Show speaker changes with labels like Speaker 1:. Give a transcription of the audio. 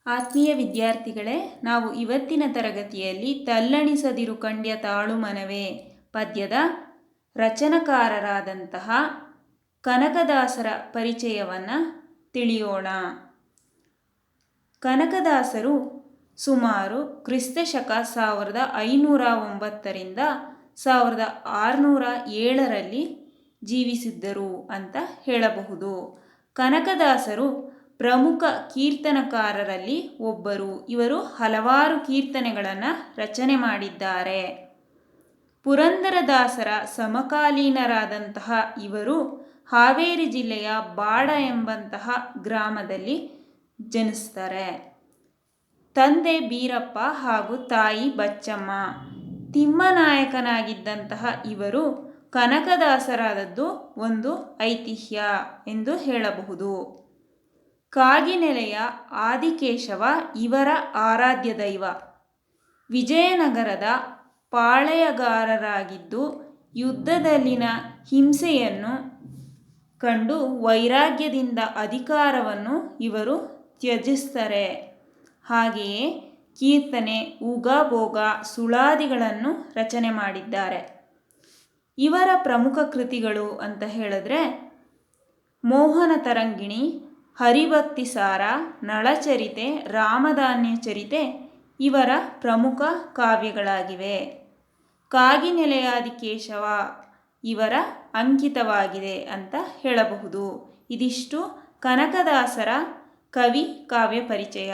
Speaker 1: ಆತ್ಮೀಯ ವಿದ್ಯಾರ್ಥಿಗಳೇ, ನಾವು ಇವತ್ತಿನ ತರಗತಿಯಲ್ಲಿ ತಲ್ಲಣಿಸದಿರು ಕಂಡ್ಯ ತಾಳು ಮನವೇ ಪದ್ಯದ ರಚನಕಾರರಾದಂತಹ ಕನಕದಾಸರ ಪರಿಚಯವನ್ನು ತಿಳಿಯೋಣ. ಕನಕದಾಸರು ಸುಮಾರು ಕ್ರಿಸ್ತಶಕ 1509ರಿಂದ 1607ರಲ್ಲಿ ಜೀವಿಸಿದ್ದರು ಅಂತ ಹೇಳಬಹುದು. ಕನಕದಾಸರು ಪ್ರಮುಖ ಕೀರ್ತನಕಾರರಲ್ಲಿ ಒಬ್ಬರು. ಇವರು ಹಲವಾರು ಕೀರ್ತನೆಗಳನ್ನು ರಚನೆ ಮಾಡಿದ್ದಾರೆ. ಪುರಂದರದಾಸರ ಸಮಕಾಲೀನರಾದಂತಹ ಇವರು ಹಾವೇರಿ ಜಿಲ್ಲೆಯ ಬಾಡ ಎಂಬಂತಹ ಗ್ರಾಮದಲ್ಲಿ ಜನಿಸ್ತಾರೆ. ತಂದೆ ಬೀರಪ್ಪ ಹಾಗೂ ತಾಯಿ ಬಚ್ಚಮ್ಮ. ತಿಮ್ಮನಾಯಕನಾಗಿದ್ದಂತಹ ಇವರು ಕನಕದಾಸರಾದದ್ದು ಒಂದು ಐತಿಹ್ಯ ಎಂದು ಹೇಳಬಹುದು. ಕಾಗಿನೆಲೆಯ ಆದಿಕೇಶವ ಇವರ ಆರಾಧ್ಯ ದೈವ. ವಿಜಯನಗರದ ಪಾಳೆಯಗಾರರಾಗಿದ್ದು ಯುದ್ಧದಲ್ಲಿನ ಹಿಂಸೆಯನ್ನು ಕಂಡು ವೈರಾಗ್ಯದಿಂದ ಅಧಿಕಾರವನ್ನು ಇವರು ತ್ಯಜಿಸ್ತಾರೆ. ಹಾಗೆಯೇ ಕೀರ್ತನೆ, ಊಗಾಬೋಗ, ಸುಳಾದಿಗಳನ್ನು ರಚನೆ ಮಾಡಿದ್ದಾರೆ. ಇವರ ಪ್ರಮುಖ ಕೃತಿಗಳು ಅಂತ ಹೇಳಿದ್ರೆ ಮೋಹನ ತರಂಗಿಣಿ, ಹರಿಭಕ್ತಿಸಾರ, ನಳಚರಿತೆ, ರಾಮಧಾನ್ಯ ಚರಿತೆ ಇವರ ಪ್ರಮುಖ ಕಾವ್ಯಗಳಾಗಿವೆ. ಕಾಗಿನೆಲೆಯಾದಿಕೇಶವ ಇವರ ಅಂಕಿತವಾಗಿದೆ ಅಂತ ಹೇಳಬಹುದು. ಇದಿಷ್ಟು ಕನಕದಾಸರ ಕವಿ ಕಾವ್ಯ ಪರಿಚಯ.